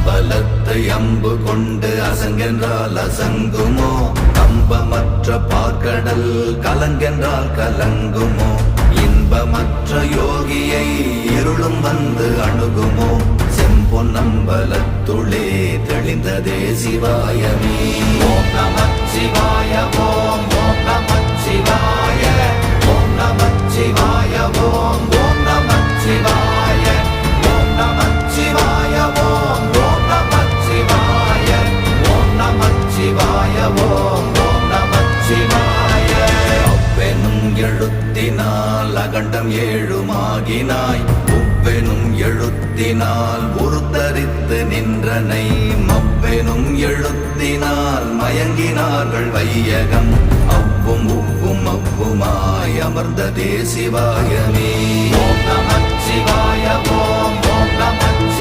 அம்பலத்தை அம்பு கொண்டு அசங்கென்றால் அசங்குமோ கம்பமற்ற பார்க்கடல் கலங்கென்றால் கலங்குமோ இன்பமற்ற யோகியை இருளும் வந்து அணுகுமோ செம்பொன்னம்பலத்துளே தெளிந்ததே சிவாயமே ஓம் நமச்சிவாய ஓம் ஓம் நமச்சிவாய ஓம் நமச்சிவாய ஓம் ஓம் நமச்சிவாய ஓம் நமச்சிவாய ஓம் ஓம் நமச்சிவாய ஓம் நமச்சிவாய ஓம் ஓம் நமச்சிவாய அவ்வெனும் எழுத்தினால் அகண்டம் ஏழுமாகினாய் உவ்வெனும் எழுத்தினால் உருத்தரித்து நின்றனை மவ்வெனும் எழுத்தினால் மயங்கினார்கள் வையகம் அவ்வும் உவ்வும் அவ்வுமாய் அமர்ந்ததே சிவாயமே ஓம் நமச்சிவாய